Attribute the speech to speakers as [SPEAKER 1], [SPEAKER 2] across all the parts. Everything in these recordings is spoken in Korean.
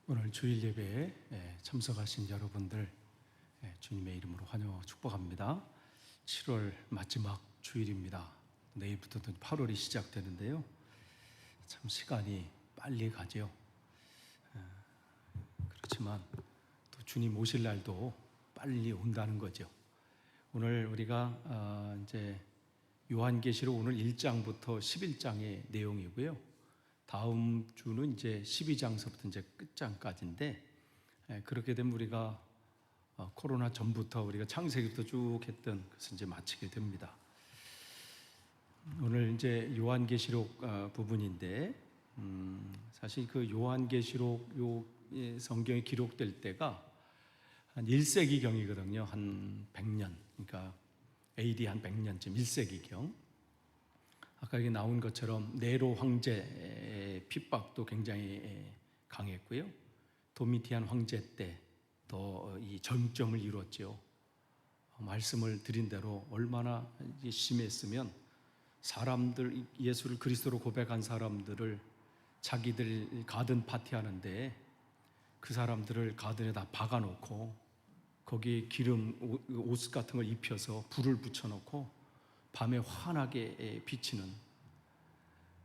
[SPEAKER 1] 오늘 주일 예배에 참석하신 여러분들 주님의 이름으로 환영 축복합니다. 7월 마지막 주일입니다. 내일부터 8월이 시작되는데요. 참 시간이 빨리 가죠. 그렇지만 또 주님 오실 날도 빨리 온다는 거죠. 오늘 우리가 이제 요한계시록 오늘 1장부터 11장의 내용이고요. 다음 주는 이제 12장서부터 이제 끝장까지인데, 그렇게 되면 우리가 코로나 전부터 우리가 창세기부터 쭉 했던 것을 이제 마치게 됩니다. 오늘 이제 요한계시록 부분인데, 사실 그 요한계시록 성경이 기록될 때가 한 1세기경이거든요. 한 100년, 그러니까 AD 한 100년쯤 1세기경. 아까 여기 나온 것처럼 네로 황제의 핍박도 굉장히 강했고요. 도미티안 황제 때 또 이 정점을 이뤘죠. 말씀을 드린 대로 얼마나 심했으면 사람들, 예수를 그리스도로 고백한 사람들을 자기들 가든 파티하는데 그 사람들을 가든에다 박아놓고 거기에 기름 옷 같은 걸 입혀서 불을 붙여놓고 밤에 환하게 비치는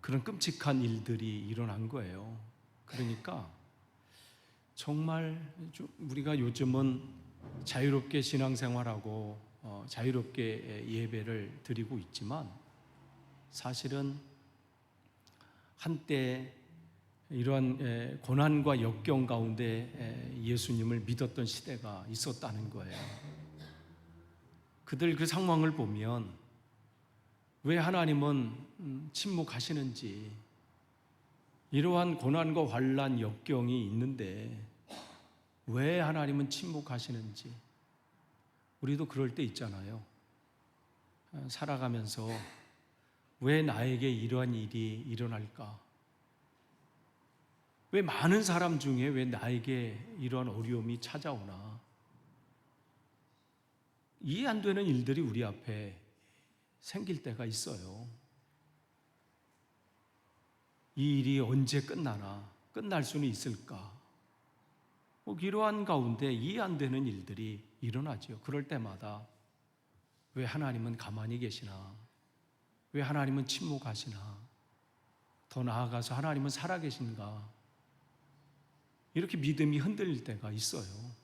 [SPEAKER 1] 그런 끔찍한 일들이 일어난 거예요. 그러니까 정말 우리가 요즘은 자유롭게 신앙생활하고 자유롭게 예배를 드리고 있지만, 사실은 한때 이러한 고난과 역경 가운데 예수님을 믿었던 시대가 있었다는 거예요. 그들 그 상황을 보면 왜 하나님은 침묵하시는지, 이러한 고난과 환난, 역경이 있는데 왜 하나님은 침묵하시는지, 우리도 그럴 때 있잖아요. 살아가면서 왜 나에게 이러한 일이 일어날까? 왜 많은 사람 중에 왜 나에게 이러한 어려움이 찾아오나? 이해 안 되는 일들이 우리 앞에 생길 때가 있어요. 이 일이 언제 끝나나? 끝날 수는 있을까? 이러한 가운데 이해 안 되는 일들이 일어나죠. 그럴 때마다 왜 하나님은 가만히 계시나? 왜 하나님은 침묵하시나? 더 나아가서 하나님은 살아계신가? 이렇게 믿음이 흔들릴 때가 있어요.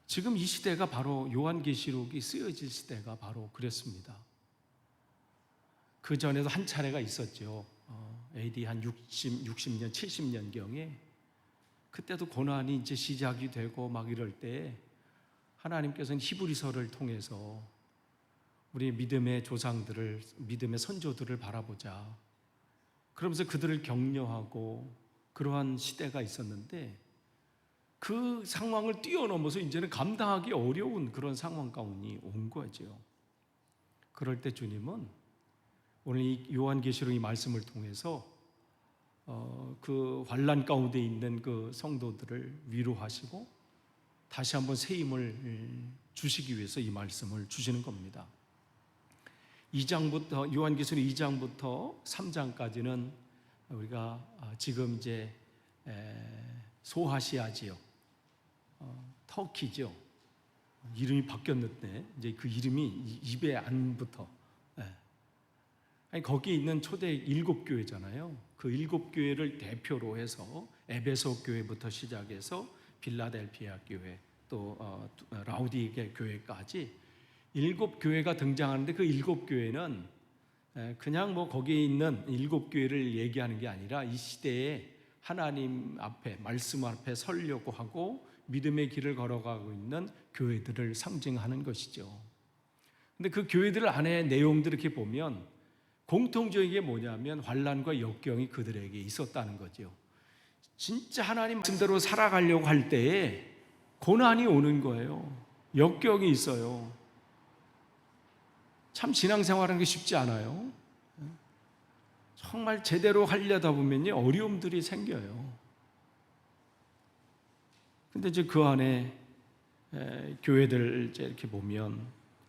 [SPEAKER 1] 지금 이 시대가 바로 요한계시록이 쓰여질 시대가 바로 그랬습니다. 그 전에도 한 차례가 있었죠. AD 한 60년, 70년경에 그때도 고난이 이제 시작이 되고 막 이럴 때 하나님께서는 히브리서를 통해서 우리 믿음의 조상들을, 믿음의 선조들을 바라보자, 그러면서 그들을 격려하고 그러한 시대가 있었는데, 그 상황을 뛰어넘어서 이제는 감당하기 어려운 그런 상황 가운데 온 거죠. 그럴 때 주님은 오늘 이 요한계시록 이 말씀을 통해서 그 환난 가운데 있는 그 성도들을 위로하시고 다시 한번 새 힘을 주시기 위해서 이 말씀을 주시는 겁니다. 2장부터 요한계시록 2장부터 3장까지는 우리가 지금 이제 소아시아 지역, 터키죠. 이름이 바뀌었는데 이제 그 이름이 입에 안 붙어. 거기에 있는 초대 7교회잖아요. 그 7교회를 대표로 해서 에베소 교회부터 시작해서 빌라델피아 교회, 또 라우디게 교회까지 7교회가 등장하는데, 그 7교회는 그냥 거기에 있는 7교회를 얘기하는 게 아니라 이 시대에 하나님 앞에, 말씀 앞에 서려고 하고 믿음의 길을 걸어가고 있는 교회들을 상징하는 것이죠. 근데 그 교회들 안에 내용들을 이렇게 보면 공통적인 게 뭐냐면 환난과 역경이 그들에게 있었다는 거죠. 진짜 하나님 말씀대로 살아가려고 할 때에 고난이 오는 거예요. 역경이 있어요. 참 신앙생활하는 게 쉽지 않아요. 정말 제대로 하려다 보면요, 어려움들이 생겨요. 근데 이제 그 안에 교회들 이제 이렇게 보면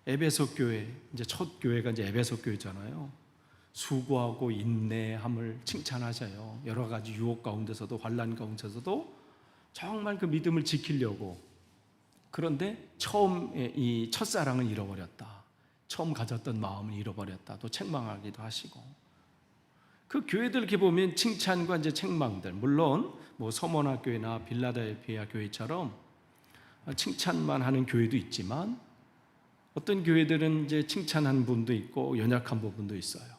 [SPEAKER 1] 에베소 교회, 이제 첫 교회가 이제 에베소 교회잖아요. 수고하고 인내함을 칭찬하셔요. 여러 가지 유혹 가운데서도 환난 가운데서도 정말 그 믿음을 지키려고. 그런데 처음 이 첫사랑을 잃어버렸다. 처음 가졌던 마음을 잃어버렸다. 또 책망하기도 하시고. 그 교회들 이렇게 보면 칭찬과 이제 책망들, 물론 뭐 서머나 교회나 빌라델피아 교회처럼 칭찬만 하는 교회도 있지만 어떤 교회들은 이제 칭찬하는 분도 있고 연약한 부분도 있어요.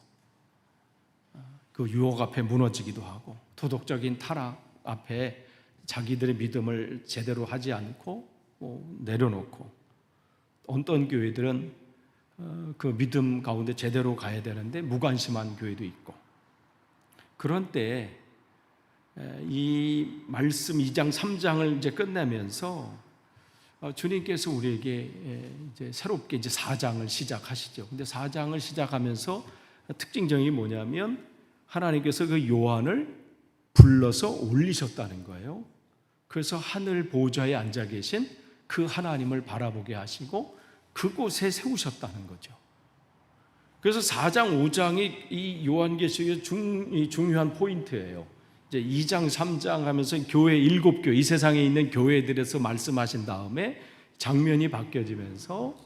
[SPEAKER 1] 그 유혹 앞에 무너지기도 하고 도덕적인 타락 앞에 자기들의 믿음을 제대로 하지 않고 내려놓고, 어떤 교회들은 그 믿음 가운데 제대로 가야 되는데 무관심한 교회도 있고. 그런 때 이 말씀 2장 3장을 이제 끝내면서 주님께서 우리에게 이제 새롭게 이제 4장을 시작하시죠. 근데 4장을 시작하면서 특징적인 게 뭐냐면 하나님께서 그 요한을 불러서 올리셨다는 거예요. 그래서 하늘 보좌에 앉아 계신 그 하나님을 바라보게 하시고 그곳에 세우셨다는 거죠. 그래서 4장, 5장이 이 요한계시록의 중요한 포인트예요. 이제 2장, 3장 하면서 교회 7교회, 이 세상에 있는 교회들에서 말씀하신 다음에 장면이 바뀌어지면서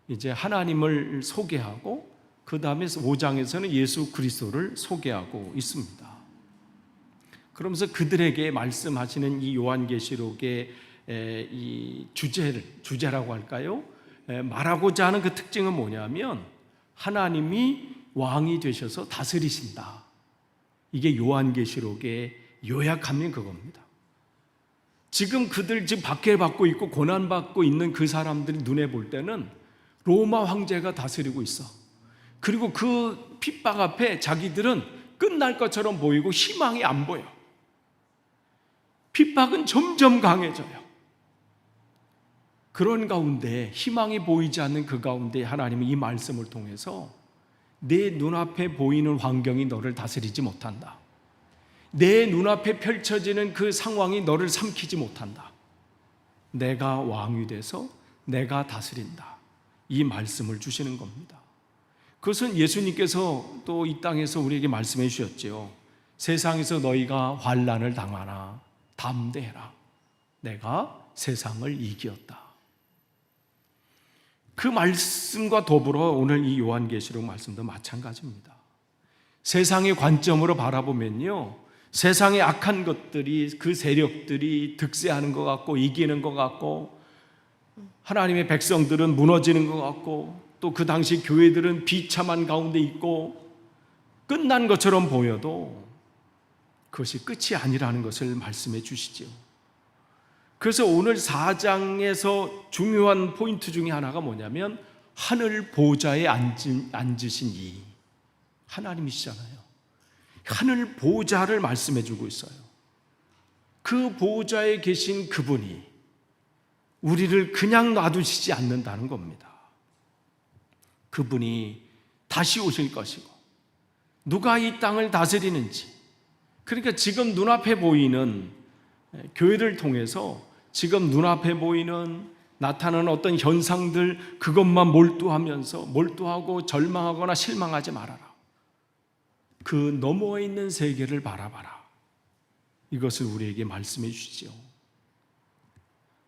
[SPEAKER 1] 이제 하나님을 소개하고 그 다음에 5장에서는 예수 그리스도를 소개하고 있습니다. 그러면서 그들에게 말씀하시는 이 요한계시록의 이 주제라고 할까요? 말하고자 하는 그 특징은 뭐냐면 하나님이 왕이 되셔서 다스리신다. 이게 요한계시록의 요약하면 그겁니다. 지금 그들 지금 박해받고 있고 고난받고 있는 그 사람들이 눈에 볼 때는 로마 황제가 다스리고 있어. 그리고 그 핍박 앞에 자기들은 끝날 것처럼 보이고 희망이 안 보여. 핍박은 점점 강해져요. 그런 가운데 희망이 보이지 않는 그 가운데 하나님은 이 말씀을 통해서 내 눈앞에 보이는 환경이 너를 다스리지 못한다. 내 눈앞에 펼쳐지는 그 상황이 너를 삼키지 못한다. 내가 왕이 돼서 내가 다스린다. 이 말씀을 주시는 겁니다. 그것은 예수님께서 또 이 땅에서 우리에게 말씀해 주셨죠. 세상에서 너희가 환난을 당하나 담대해라. 내가 세상을 이기었다. 그 말씀과 더불어 오늘 이 요한계시록 말씀도 마찬가지입니다. 세상의 관점으로 바라보면요, 세상의 악한 것들이, 그 세력들이 득세하는 것 같고 이기는 것 같고 하나님의 백성들은 무너지는 것 같고 또 그 당시 교회들은 비참한 가운데 있고 끝난 것처럼 보여도 그것이 끝이 아니라는 것을 말씀해 주시죠. 그래서 오늘 4장에서 중요한 포인트 중에 하나가 뭐냐면 하늘 보좌에 앉으신 이 하나님이시잖아요. 하늘 보좌를 말씀해 주고 있어요. 그 보좌에 계신 그분이 우리를 그냥 놔두시지 않는다는 겁니다. 그분이 다시 오실 것이고 누가 이 땅을 다스리는지, 그러니까 지금 눈앞에 보이는 교회를 통해서 지금 눈앞에 보이는 나타나는 어떤 현상들, 그것만 몰두하고 절망하거나 실망하지 말아라. 그 너머에 있는 세계를 바라봐라. 이것을 우리에게 말씀해 주시죠.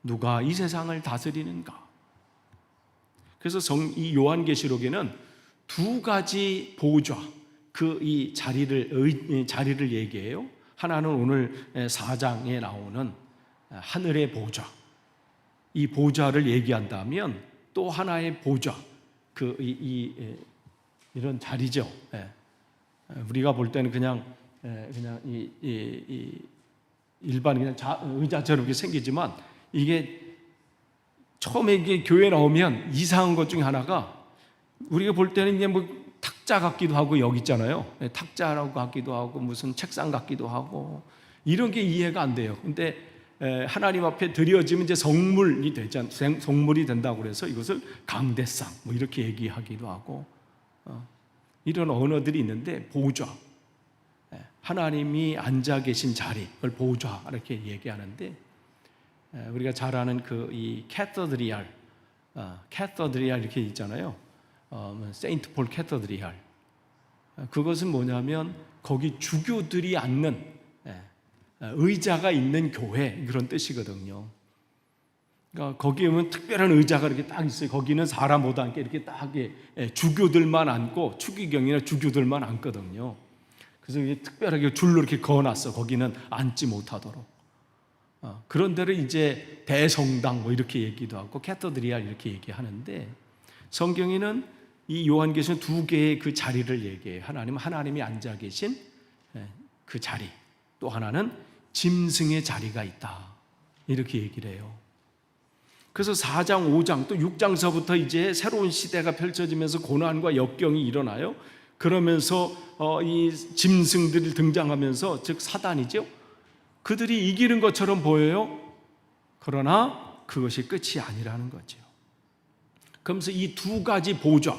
[SPEAKER 1] 누가 이 세상을 다스리는가? 그래서 이 요한계시록에는 두 가지 보좌, 이 자리를 얘기해요. 하나는 오늘 4장에 나오는 하늘의 보좌, 이 보좌를 얘기한다면 또 하나의 보좌, 이런 자리죠. 우리가 볼 때는 그냥 일반 그냥 의자처럼 이렇게 생기지만 이게 처음에 이게 교회 나오면 이상한 것 중에 하나가 우리가 볼 때는 이제 뭐 탁자 같기도 하고 여기 있잖아요. 탁자라고 같기도 하고 무슨 책상 같기도 하고 이런 게 이해가 안 돼요. 근데 하나님 앞에 드려지면 이제 성물이 된다고 그래서 이것을 강대상 뭐 이렇게 얘기하기도 하고 이런 언어들이 있는데 보좌, 하나님이 앉아 계신 자리, 그걸 보좌 이렇게 얘기하는데 우리가 잘 아는 이 캐서드리알 이렇게 있잖아요. 세인트 폴 캐서드리알. 그것은 뭐냐면 거기 주교들이 앉는 의자가 있는 교회, 그런 뜻이거든요. 그러니까 거기에 보면 특별한 의자가 이렇게 딱 있어요. 거기는 사람 못 앉게 이렇게 딱 주교들만 앉고, 추기경이나 주교들만 앉거든요. 그래서 이게 특별하게 줄로 이렇게 그어놨어. 거기는 앉지 못하도록. 그런 데를 이제 대성당 뭐 이렇게 얘기도 하고 캐터드리아 이렇게 얘기하는데, 성경에는 이 요한계시록 두 개의 그 자리를 얘기해요. 하나님은 하나님이 앉아 계신 그 자리, 또 하나는 짐승의 자리가 있다, 이렇게 얘기를 해요. 그래서 4장, 5장, 또 6장서부터 이제 새로운 시대가 펼쳐지면서 고난과 역경이 일어나요. 그러면서 이 짐승들이 등장하면서, 즉 사단이죠, 그들이 이기는 것처럼 보여요. 그러나 그것이 끝이 아니라는 거죠. 그러면서 이 두 가지 보좌,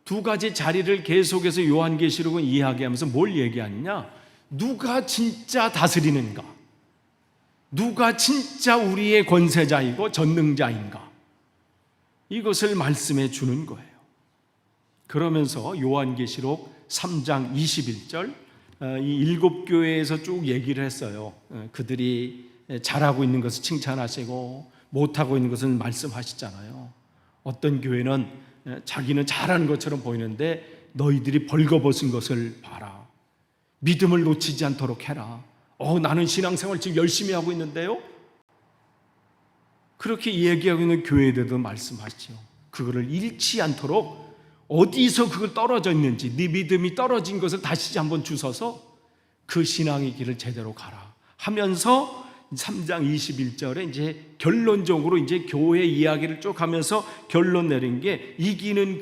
[SPEAKER 1] 두 가지 자리를 계속해서 요한계시록은 이야기하면서 뭘 얘기하느냐, 누가 진짜 다스리는가, 누가 진짜 우리의 권세자이고 전능자인가, 이것을 말씀해 주는 거예요. 그러면서 요한계시록 3장 21절, 이 7교회에서 쭉 얘기를 했어요. 그들이 잘하고 있는 것을 칭찬하시고 못하고 있는 것은 말씀하시잖아요. 어떤 교회는 자기는 잘하는 것처럼 보이는데 너희들이 벌거벗은 것을 봐라, 믿음을 놓치지 않도록 해라. 나는 신앙생활 지금 열심히 하고 있는데요. 그렇게 얘기하고 있는 교회들도 말씀하시죠. 그거를 잃지 않도록 어디서 그걸 떨어져 있는지, 네 믿음이 떨어진 것을 다시 한번 주워서 그 신앙의 길을 제대로 가라 하면서 3장 21절에 이제 결론적으로 이제 교회 이야기를 쭉 하면서 결론 내린 게, 이기는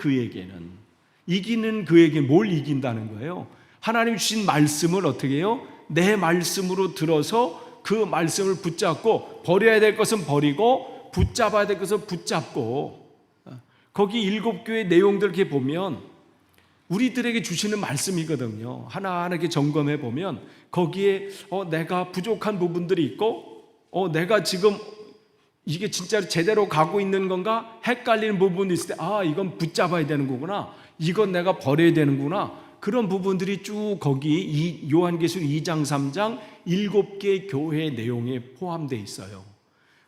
[SPEAKER 1] 그에게 뭘 이긴다는 거예요? 하나님 주신 말씀을 어떻게 해요? 내 말씀으로 들어서 그 말씀을 붙잡고, 버려야 될 것은 버리고 붙잡아야 될 것은 붙잡고, 거기 7교회 내용들 이렇게 보면 우리들에게 주시는 말씀이거든요. 하나하나 이렇게 점검해 보면 거기에 내가 부족한 부분들이 있고, 내가 지금 이게 진짜로 제대로 가고 있는 건가 헷갈리는 부분이 있을 때, 이건 붙잡아야 되는 거구나, 이건 내가 버려야 되는구나, 그런 부분들이 쭉 거기 이 요한계시록 2장 3장 7개 교회 내용에 포함되어 있어요.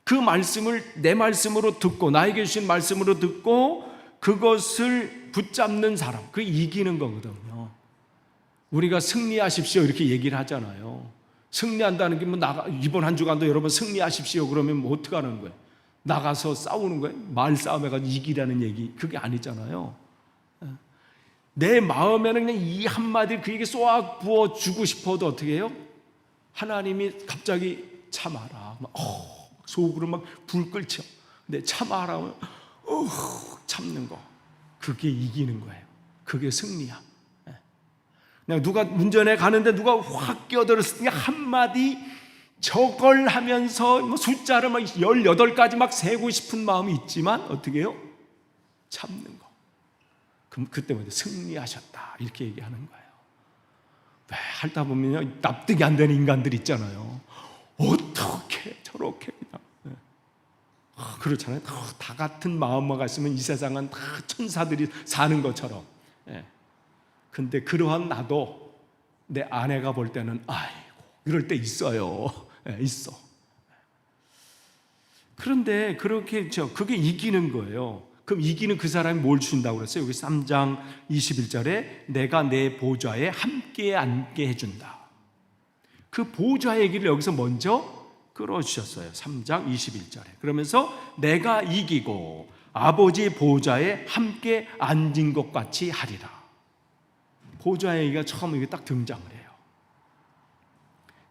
[SPEAKER 1] 그 말씀을 내 말씀으로 듣고, 나에게 주신 말씀으로 듣고 그것을 붙잡는 사람, 그 이기는 거거든요. 우리가 승리하십시오 이렇게 얘기를 하잖아요. 승리한다는 게 뭐 이번 한 주간도 여러분 승리하십시오 그러면 뭐 어떻게 하는 거예요? 나가서 싸우는 거예요? 말싸움 해가지고 이기라는 얘기, 그게 아니잖아요. 내 마음에는 그냥 이 한마디를 그에게 쏘아 부어 주고 싶어도 어떻게 해요? 하나님이 갑자기 참아라, 속으로 막 불 끓죠. 근데 참아라, 참는 거, 그게 이기는 거예요. 그게 승리야. 그냥 누가 운전해 가는데 누가 확 끼어들었을 때 한마디 저걸 하면서 뭐 숫자를 막 18가지 막 세고 싶은 마음이 있지만 어떻게 해요? 참는 거. 그럼 그때 먼저 승리하셨다 이렇게 얘기하는 거예요. 왜 하다 보면요, 납득이 안 되는 인간들 있잖아요. 어떻게 저렇게 그냥 그렇잖아요. 다 같은 마음만 갔으면 이 세상은 다 천사들이 사는 것처럼. 근데 그러한 나도 내 아내가 볼 때는 아이고 이럴 때 있어요. 있어. 그런데 그렇게 그게 이기는 거예요. 그럼 이기는 그 사람이 뭘 주신다고 그랬어요? 여기 3장 21절에 내가 내 보좌에 함께 앉게 해준다. 그 보좌 얘기를 여기서 먼저 끌어주셨어요. 3장 21절에. 그러면서 내가 이기고 아버지 보좌에 함께 앉은 것 같이 하리라. 보좌 얘기가 처음 이게 딱 등장을 해요.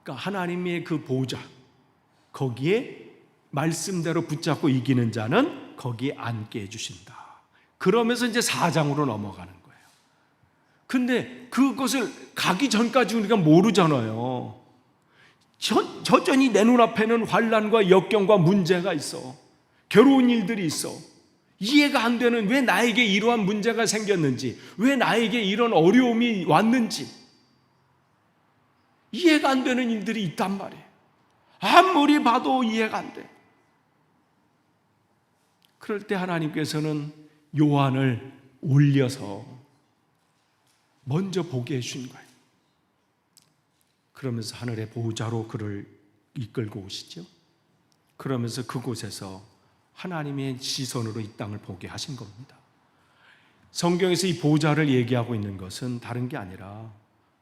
[SPEAKER 1] 그러니까 하나님의 그 보좌, 거기에 말씀대로 붙잡고 이기는 자는 거기에 앉게 해주신다. 그러면서 이제 4장으로 넘어가는 거예요. 근데 그것을 가기 전까지 우리가 모르잖아요. 여전히 내 눈앞에는 환난과 역경과 문제가 있어. 괴로운 일들이 있어. 이해가 안 되는, 왜 나에게 이러한 문제가 생겼는지, 왜 나에게 이런 어려움이 왔는지 이해가 안 되는 일들이 있단 말이에요. 아무리 봐도 이해가 안 돼. 그럴 때 하나님께서는 요한을 올려서 먼저 보게 해주신 거예요. 그러면서 하늘의 보호자로 그를 이끌고 오시죠. 그러면서 그곳에서 하나님의 시선으로 이 땅을 보게 하신 겁니다. 성경에서 이 보호자를 얘기하고 있는 것은 다른 게 아니라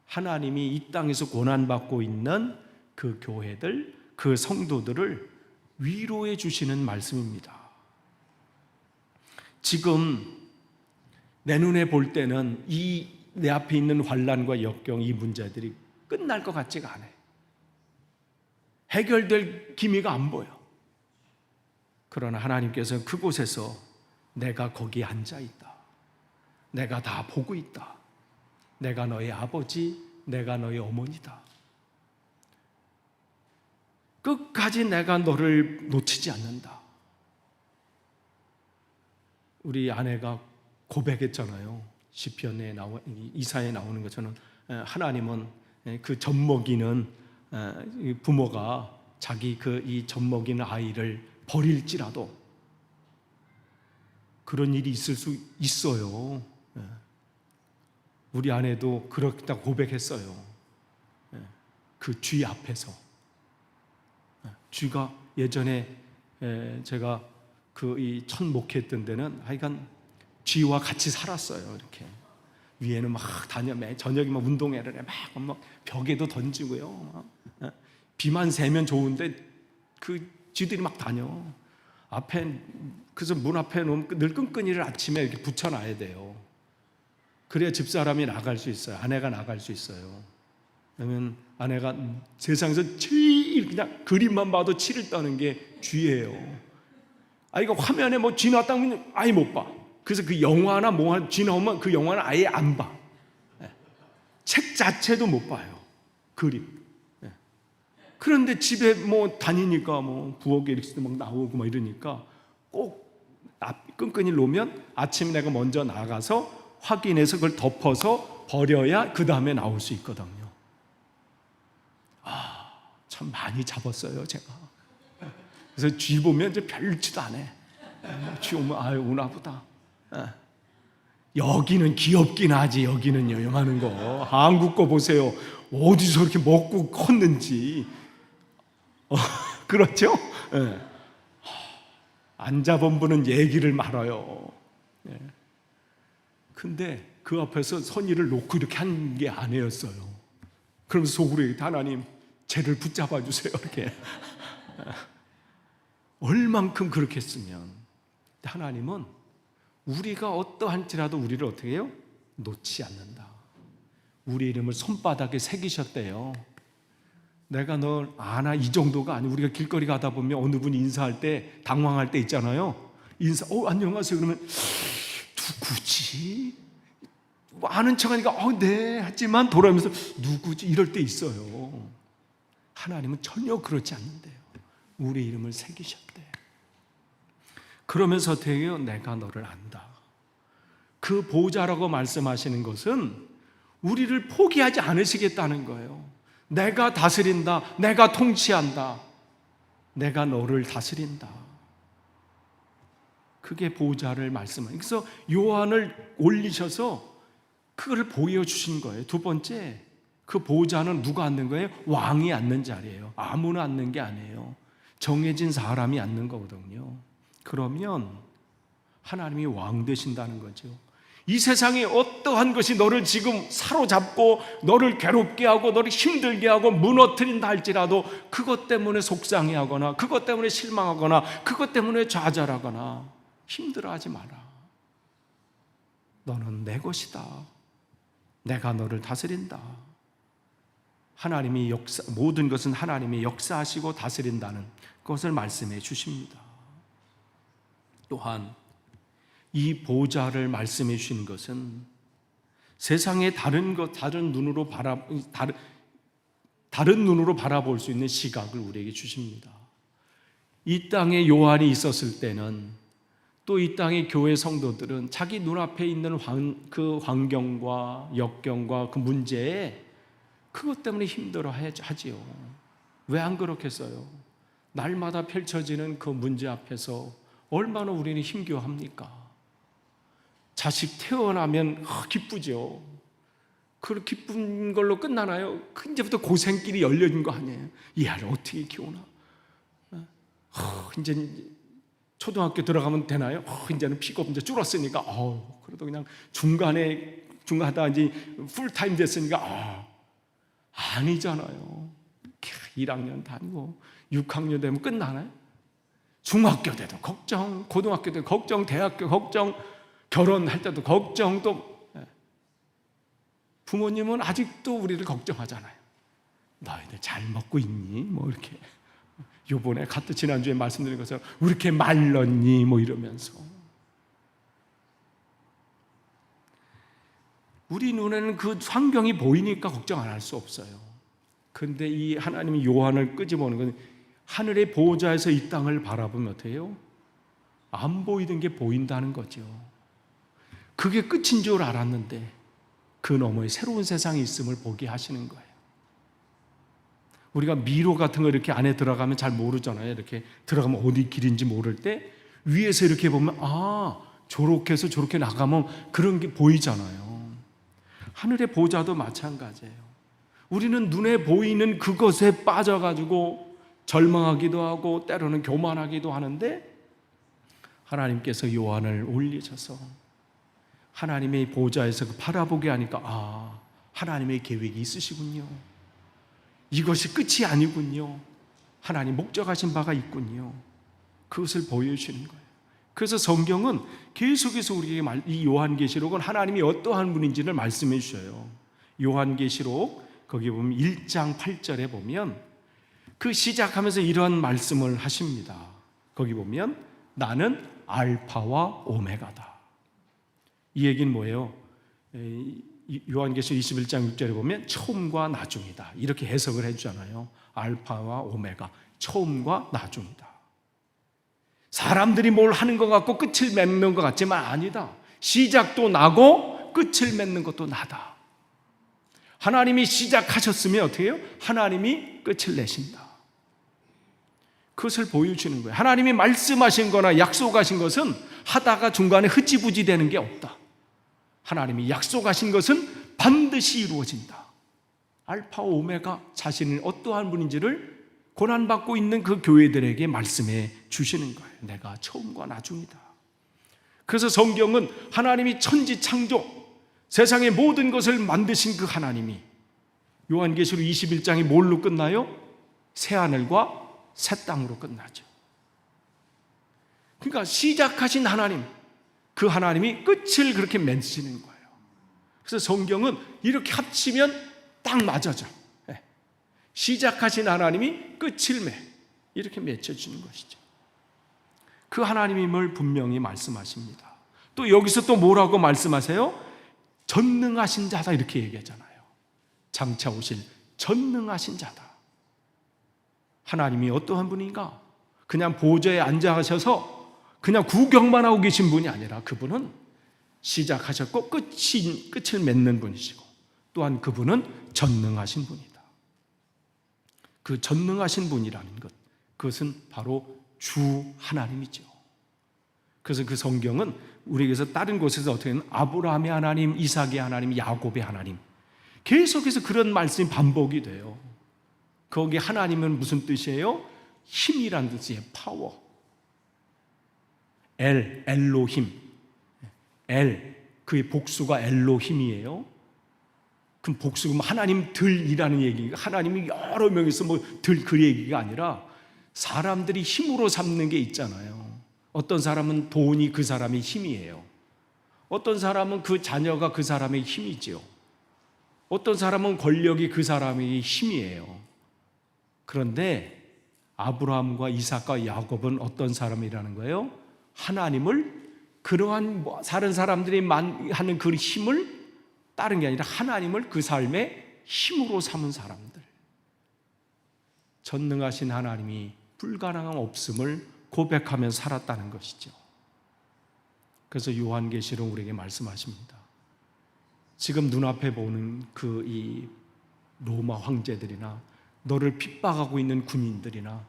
[SPEAKER 1] 하나님이 이 땅에서 고난받고 있는 그 교회들, 그 성도들을 위로해 주시는 말씀입니다. 지금 내 눈에 볼 때는 이 내 앞에 있는 환난과 역경, 이 문제들이 끝날 것 같지가 않아요. 해결될 기미가 안 보여. 그러나 하나님께서는 그곳에서 내가 거기에 앉아 있다. 내가 다 보고 있다. 내가 너의 아버지, 내가 너의 어머니다. 끝까지 내가 너를 놓치지 않는다. 우리 아내가 고백했잖아요. 시편에 이사에 나오는 것처럼 하나님은 그 젖먹이는 부모가 자기 이 젖먹이는 아이를 버릴지라도 그런 일이 있을 수 있어요. 우리 아내도 그렇다 고백했어요. 그 쥐 앞에서. 쥐가 예전에 제가 이 첫 목회했던 데는 하여간 쥐와 같이 살았어요. 이렇게 위에는 막 다녀, 저녁에 막 운동회를 해, 막 벽에도 던지고요. 비만 새면 좋은데 그 쥐들이 막 다녀. 앞에, 그래서 문 앞에 놓으면 늘 끈끈이를 아침에 이렇게 붙여놔야 돼요. 그래야 집사람이 나갈 수 있어요. 아내가 나갈 수 있어요. 그러면 아내가 세상에서 제일 그냥 그림만 봐도 치를 떠는 게 쥐예요. 이거 화면에 뭐 쥐 나왔다면 아예 못 봐. 그래서 그 영화나 뭐 쥐 나오면 그 영화는 아예 안 봐. 책 자체도 못 봐요. 그림. 그런데 집에 뭐 다니니까 뭐 부엌에 이렇게 막 나오고 막 이러니까 꼭 끈끈이 놓으면 아침에 내가 먼저 나가서 확인해서 그걸 덮어서 버려야 그 다음에 나올 수 있거든요. 참 많이 잡았어요, 제가. 그래서 쥐 보면 이제 별짓도 안 해. 쥐 오면 오나 보다. 여기는 귀엽긴 하지. 여기는요, 요만한 거. 한국 거 보세요. 어디서 이렇게 먹고 컸는지. 그렇죠? 안 잡은 분은 얘기를 말아요. 근데 그 앞에서 선의를 놓고 이렇게 한 게 아니었어요. 그러면서 속으로 하나님, 쟤를 붙잡아 주세요. 이렇게. 얼만큼 그렇게 했으면. 하나님은 우리가 어떠한지라도 우리를 어떻게 해요? 놓지 않는다. 우리 이름을 손바닥에 새기셨대요. 내가 널 아나 이 정도가 아니고 우리가 길거리 가다 보면 어느 분이 인사할 때 당황할 때 있잖아요. 안녕하세요 그러면 누구지? 뭐 아는 척하니까 네 하지만 돌아오면서 누구지? 이럴 때 있어요. 하나님은 전혀 그렇지 않는데요. 우리 이름을 새기셨대요. 그러면서 어떻게 해요? 내가 너를 안다. 그 보호자라고 말씀하시는 것은 우리를 포기하지 않으시겠다는 거예요. 내가 다스린다. 내가 통치한다. 내가 너를 다스린다. 그게 보호자를 말씀하는. 그래서 요한을 올리셔서 그걸 보여주신 거예요. 두 번째, 그 보호자는 누가 앉는 거예요? 왕이 앉는 자리예요. 아무나 앉는 게 아니에요. 정해진 사람이 앉는 거거든요. 그러면 하나님이 왕 되신다는 거죠. 이 세상에 어떠한 것이 너를 지금 사로잡고 너를 괴롭게 하고 너를 힘들게 하고 무너뜨린다 할지라도 그것 때문에 속상해하거나 그것 때문에 실망하거나 그것 때문에 좌절하거나 힘들어하지 마라. 너는 내 것이다. 내가 너를 다스린다. 하나님이 모든 것은 하나님이 역사하시고 다스린다는 것을 말씀해 주십니다. 또한 이 보호자를 말씀해 주신 것은 세상의 다른 눈으로 바라볼 수 있는 시각을 우리에게 주십니다. 이 땅에 요한이 있었을 때는 또 이 땅의 교회 성도들은 자기 눈앞에 있는 그 환경과 역경과 그 문제에 그것 때문에 힘들어 하지요. 왜 안 그렇겠어요? 날마다 펼쳐지는 그 문제 앞에서 얼마나 우리는 힘겨워합니까? 자식 태어나면 기쁘죠. 그 기쁜 걸로 끝나나요? 이제부터 고생길이 열려진 거 아니에요? 이 아이를 어떻게 키우나? 이제 초등학교 들어가면 되나요? 이제는 피가 이제 줄었으니까, 그래도 그냥 중간하다 이제 풀타임 됐으니까, 아니잖아요. 1학년 다니고 6학년 되면 끝나나요? 중학교 때도 걱정, 고등학교 때도 걱정, 대학교 걱정, 결혼할 때도 걱정. 또 부모님은 아직도 우리를 걱정하잖아요. 너희들 잘 먹고 있니? 뭐 이렇게. 요번에 지난주에 말씀드린 것처럼 왜 이렇게 말랐니? 뭐 이러면서. 우리 눈에는 그 환경이 보이니까 걱정 안 할 수 없어요. 그런데 이 하나님이 요한을 끄집어오는 건 하늘의 보호자에서 이 땅을 바라보면 어때요? 안 보이던 게 보인다는 거죠. 그게 끝인 줄 알았는데 그 너머에 새로운 세상이 있음을 보게 하시는 거예요. 우리가 미로 같은 거 이렇게 안에 들어가면 잘 모르잖아요. 이렇게 들어가면 어디 길인지 모를 때 위에서 이렇게 보면 저렇게 해서 저렇게 나가면 그런 게 보이잖아요. 하늘의 보호자도 마찬가지예요. 우리는 눈에 보이는 그것에 빠져가지고 절망하기도 하고 때로는 교만하기도 하는데 하나님께서 요한을 올리셔서 하나님의 보호자에서 바라보게 하니까 하나님의 계획이 있으시군요. 이것이 끝이 아니군요. 하나님 목적하신 바가 있군요. 그것을 보여주시는 거예요. 그래서 성경은 계속해서 우리에게 이 요한계시록은 하나님이 어떠한 분인지를 말씀해 주셔요. 요한계시록 거기 보면 1장 8절에 보면 그 시작하면서 이런 말씀을 하십니다. 거기 보면 나는 알파와 오메가다. 이 얘기는 뭐예요? 요한계시록 21장 6절에 보면 처음과 나중이다. 이렇게 해석을 해주잖아요. 알파와 오메가, 처음과 나중이다. 사람들이 뭘 하는 것 같고 끝을 맺는 것 같지만 아니다. 시작도 나고 끝을 맺는 것도 나다. 하나님이 시작하셨으면 어떻게 해요? 하나님이 끝을 내신다. 그것을 보여주는 거예요. 하나님이 말씀하신 거나 약속하신 것은 하다가 중간에 흐지부지 되는 게 없다. 하나님이 약속하신 것은 반드시 이루어진다. 알파와 오메가 자신은 어떠한 분인지를 고난받고 있는 그 교회들에게 말씀해 주시는 거예요. 내가 처음과 나중이다. 그래서 성경은 하나님이 천지 창조, 세상의 모든 것을 만드신 그 하나님이 요한계시록 21장이 뭘로 끝나요? 새하늘과 새 땅으로 끝나죠. 그러니까 시작하신 하나님, 그 하나님이 끝을 그렇게 맺으시는 거예요. 그래서 성경은 이렇게 합치면 딱 맞아져. 시작하신 하나님이 끝을 이렇게 맺혀주는 것이죠. 그 하나님임을 분명히 말씀하십니다. 또 여기서 또 뭐라고 말씀하세요? 전능하신 자다 이렇게 얘기하잖아요. 장차 오실 전능하신 자다. 하나님이 어떠한 분인가? 그냥 보좌에 앉아 하셔서 그냥 구경만 하고 계신 분이 아니라 그분은 시작하셨고 끝을 맺는 분이시고 또한 그분은 전능하신 분이다. 그 전능하신 분이라는 것, 그것은 바로 주 하나님이죠. 그래서 그 성경은 우리에게서 다른 곳에서 어떻게 하면 아브라함의 하나님, 이삭의 하나님, 야곱의 하나님 계속해서 그런 말씀이 반복이 돼요. 거기 하나님은 무슨 뜻이에요? 힘이란 뜻이에요. 파워. 엘로힘. 그의 복수가 엘로힘이에요. 그럼 복수가 하나님들이라는 얘기가 하나님이 여러 명이서 그 얘기가 아니라 사람들이 힘으로 삼는 게 있잖아요. 어떤 사람은 돈이 그 사람의 힘이에요. 어떤 사람은 그 자녀가 그 사람의 힘이죠. 어떤 사람은 권력이 그 사람의 힘이에요. 그런데 아브라함과 이삭과 야곱은 어떤 사람이라는 거예요? 하나님을 그러한 다른 사람들이 하는 그 힘을 다른 게 아니라 하나님을 그 삶의 힘으로 삼은 사람들. 전능하신 하나님이 불가능함 없음을 고백하면서 살았다는 것이죠. 그래서 요한계시록 우리에게 말씀하십니다. 지금 눈앞에 보는 이 로마 황제들이나 너를 핍박하고 있는 군인들이나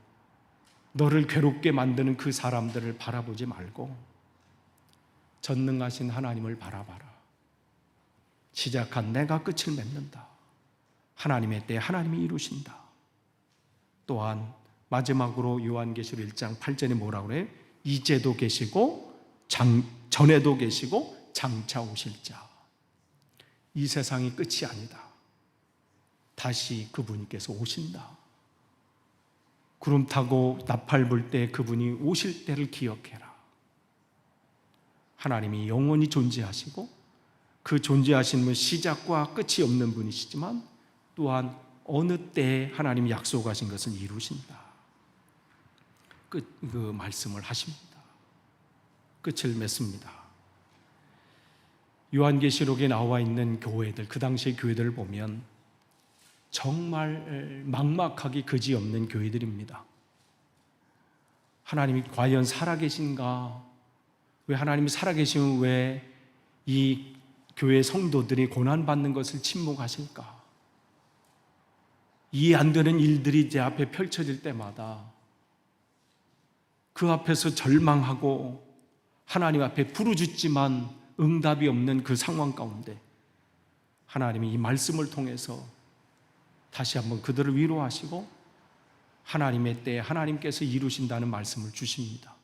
[SPEAKER 1] 너를 괴롭게 만드는 그 사람들을 바라보지 말고 전능하신 하나님을 바라봐라. 시작한 내가 끝을 맺는다. 하나님의 때에 하나님이 이루신다. 또한 마지막으로 요한계시록 1장 8절에 뭐라고 그래요? 이제도 계시고 전에도 계시고 장차 오실 자. 이 세상이 끝이 아니다. 다시 그분께서 오신다. 구름 타고 나팔 불 때 그분이 오실 때를 기억해라. 하나님이 영원히 존재하시고 그 존재하시는 분은 시작과 끝이 없는 분이시지만 또한 어느 때에 하나님이 약속하신 것을 이루신다. 그 말씀을 하십니다. 끝을 맺습니다. 요한계시록에 나와 있는 교회들, 그 당시의 교회들을 보면 정말 막막하기 그지없는 교회들입니다. 하나님이 과연 살아계신가? 왜 하나님이 살아계시면 왜 이 교회 성도들이 고난받는 것을 침묵하실까? 이해 안 되는 일들이 제 앞에 펼쳐질 때마다 그 앞에서 절망하고 하나님 앞에 부르짖지만 응답이 없는 그 상황 가운데 하나님이 이 말씀을 통해서 다시 한번 그들을 위로하시고 하나님의 때에 하나님께서 이루신다는 말씀을 주십니다.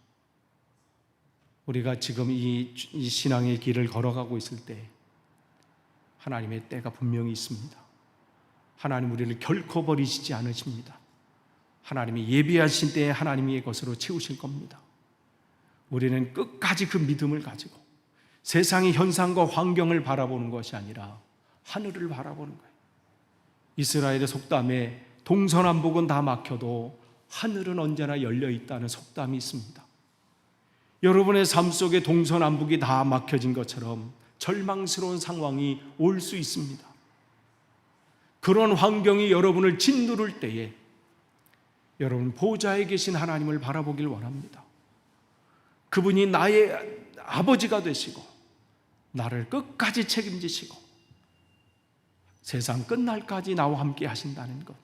[SPEAKER 1] 우리가 지금 이 신앙의 길을 걸어가고 있을 때 하나님의 때가 분명히 있습니다. 하나님 우리를 결코 버리시지 않으십니다. 하나님이 예비하신 때에 하나님의 것으로 채우실 겁니다. 우리는 끝까지 그 믿음을 가지고 세상의 현상과 환경을 바라보는 것이 아니라 하늘을 바라보는 거예요. 이스라엘의 속담에 동서남북은 다 막혀도 하늘은 언제나 열려 있다는 속담이 있습니다. 여러분의 삶 속에 동서남북이 다 막혀진 것처럼 절망스러운 상황이 올 수 있습니다. 그런 환경이 여러분을 짓누를 때에 여러분 보좌에 계신 하나님을 바라보길 원합니다. 그분이 나의 아버지가 되시고 나를 끝까지 책임지시고 세상 끝날까지 나와 함께 하신다는 것,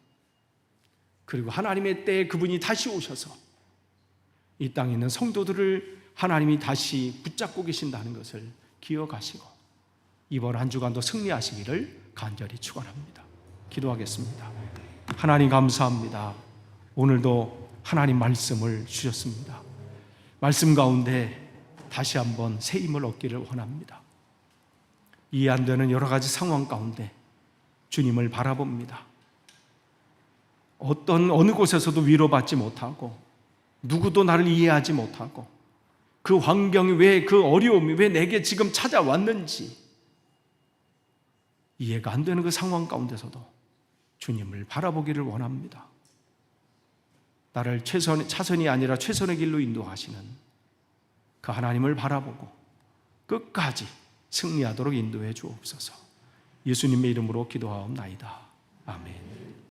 [SPEAKER 1] 그리고 하나님의 때에 그분이 다시 오셔서 이 땅에 있는 성도들을 하나님이 다시 붙잡고 계신다는 것을 기억하시고 이번 한 주간도 승리하시기를 간절히 축원합니다. 기도하겠습니다. 하나님 감사합니다. 오늘도 하나님 말씀을 주셨습니다. 말씀 가운데 다시 한번 새 힘을 얻기를 원합니다. 이해 안 되는 여러 가지 상황 가운데 주님을 바라봅니다. 어느 곳에서도 위로받지 못하고 누구도 나를 이해하지 못하고 그 환경이 왜, 그 어려움이 왜 내게 지금 찾아왔는지 이해가 안 되는 그 상황 가운데서도 주님을 바라보기를 원합니다. 나를 차선이 아니라 최선의 길로 인도하시는 그 하나님을 바라보고 끝까지 승리하도록 인도해 주옵소서. 예수님의 이름으로 기도하옵나이다. 아멘.